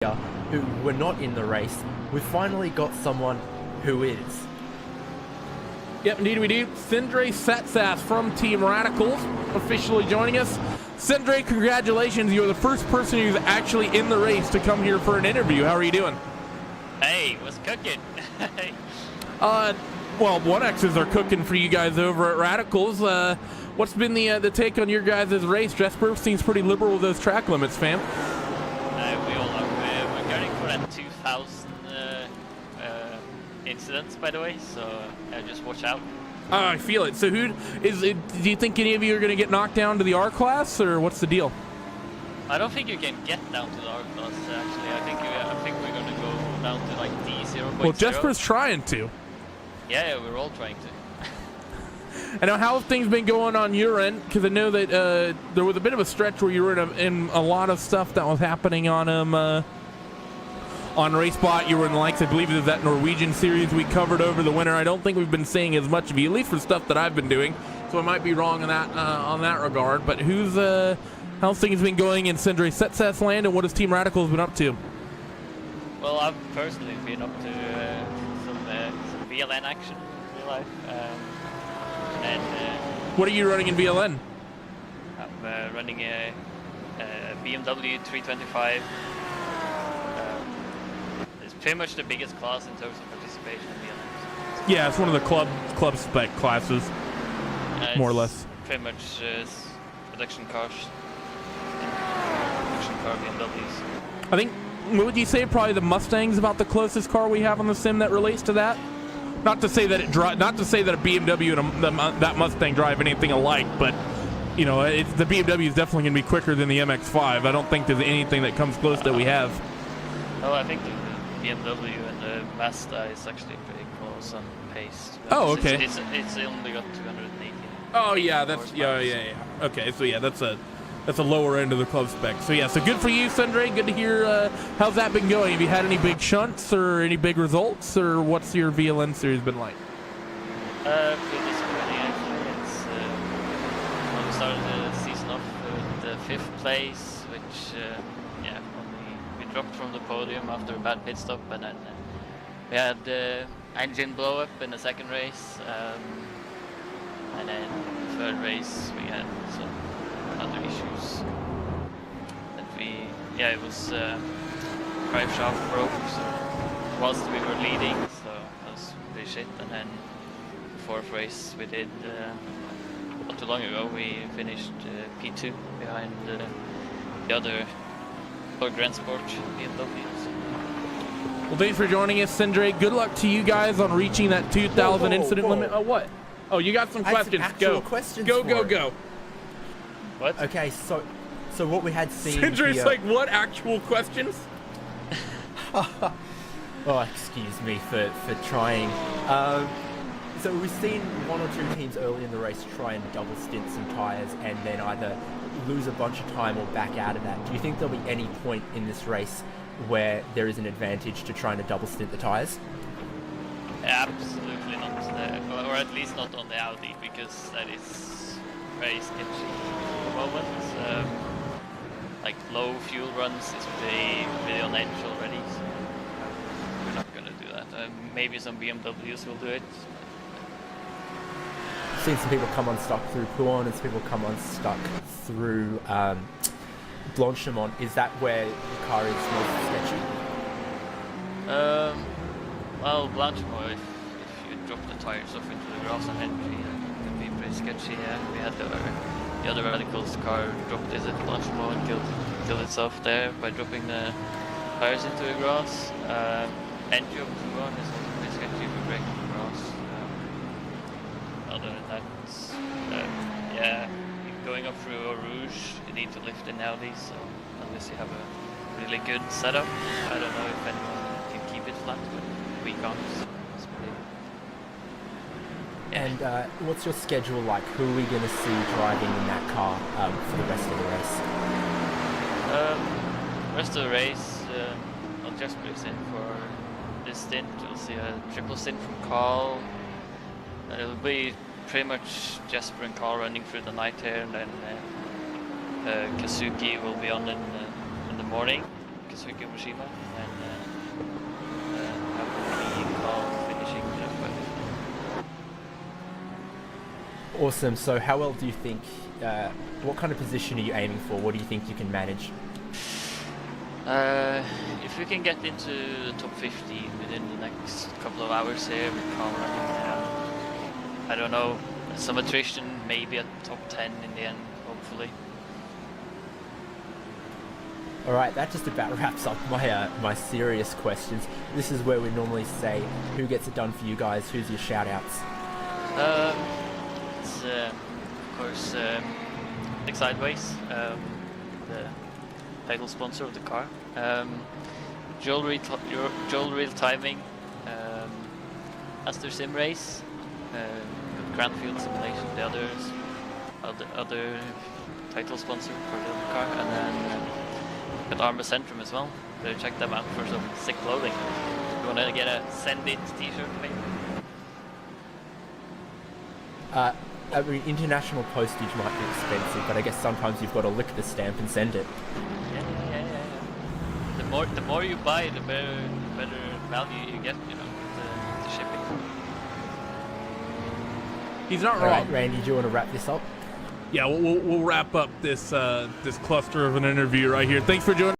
who were not in the race, we've finally got someone who is. Yep, indeed we do. Sindre Setsas from Team Radicals officially joining us. Sindre, congratulations. You're the first person who's actually in the race to come here for an interview. How are you doing? Hey, what's cooking? Well, 1Xs are cooking for you guys over at Radicals. What's been the take on your guys' race? Jesper seems pretty liberal with those track limits, fam. We all are. We're going for that 2,000 incidents, by the way, so just watch out. I feel it. So do you think any of you are going to get knocked down to the R class, or what's the deal? I don't think you can get down to the R class, actually. I think we're going to go down to like D0.0. Well, Jesper's trying to. Yeah, we're all trying to. And now, how have things been going on your end? Because I know that there was a bit of a stretch where you were in a lot of stuff that was happening on RaceBot. You were in the likes, I believe it was that Norwegian series we covered over the winter. I don't think we've been seeing as much of you, at least for stuff that I've been doing. So I might be wrong on that regard. But how's things been going in Sindre Setsas land, and what has Team Radicals been up to? Well, I've personally been up to some VLN action in real life. What are you running in VLN? I'm running a BMW 325. It's pretty much the biggest class in terms of participation in VLN. Yeah, it's one of the club spec classes, more or less. Pretty much production cars. Production car BMWs. I think, what would you say, probably the Mustang's about the closest car we have on the sim that relates to that? Not to say that a BMW and that Mustang drive anything alike, but you know, the BMW is definitely going to be quicker than the MX-5. I don't think there's anything that comes close that we have. Oh, I think the BMW and the Mazda is actually pretty close on pace. Oh, okay. It's only got 280. Oh yeah, yeah. Okay, so yeah, that's a lower end of the club spec. So yeah, so good for you, Sindre. Good to hear. How's that been going? Have you had any big shunts or any big results, or what's your VLN series been like? Pretty disappointing actually. We started the season off with 5th place, which we dropped from the podium after a bad pit stop, and then we had engine blow up in the second race, and then the third race we had some other issues that it was drive shaft broke, so whilst we were leading, so that was pretty shit. And then the 4th race we did not too long ago, we finished P2 behind the other Grand Sport BMWs. Well, thanks for joining us, Sindre. Good luck to you guys on reaching that 2,000 incident limit. Oh, what? Oh, you got some questions. Go. Questions Go. What? Okay, so what we had seen Sindre's here... like, what actual questions? Oh, excuse me for trying. So we've seen one or two teams early in the race try and double stint some tyres and then either lose a bunch of time or back out of that. Do you think there'll be any point in this race where there is an advantage to trying to double stint the tyres? Absolutely not, or at least not on the Audi, because that is very sketchy at the moment. Like low fuel runs is really on edge already, so we're not going to do that. Maybe some BMWs will do it. I've seen some people come unstuck through Pouin and some people come unstuck through Blanchimont. Is that where the car is most sketchy? Well, Blanchimont, if you drop the tires off into the grass on entry, that can be pretty sketchy. Yeah, we had the other Radicals car dropped it at Blanchimont and killed itself there by dropping the tires into the grass. Entry of Pouin is also pretty sketchy if you break the grass. Other than that, going up through Eau Rouge, you need to lift in Audi, so unless you have a really good setup, I don't know if anyone can keep it flat, but we can't, so it's pretty... And what's your schedule like? Who are we going to see driving in that car for the rest of the race? Rest of the race, I'll just place in for this stint. We'll see a triple stint from Carl. It'll be pretty much Jesper and Carl running through the night here, and then Kazuki will be on in the morning. Suzuki Mishima, and have a call finishing Jeff Webb. Awesome. So how well do you think, what kind of position are you aiming for? What do you think you can manage? If we can get into the top 15 within the next couple of hours here with calm running, I don't know, some attrition, maybe at top 10 in the end, hopefully. All right, that just about wraps up my my serious questions. This is where we normally say who gets it done for you guys. Who's your shout outs? It's of course Nick Sideways, the title sponsor of the car. Joel Real Timing, Aster Sim Race, Grandfield Simulation, the other title sponsor for the other car, and then got Arma Centrum as well. So check them out for some sick clothing. If you want to get a Send It t-shirt, maybe. I mean, international postage might be expensive, but I guess sometimes you've got to lick the stamp and send it. Yeah. The more you buy, the better value you get, you know, the shipping. He's not All wrong. right, Randy, do you want to wrap this up? Yeah, we'll wrap up this this cluster of an interview right here. Thanks for joining.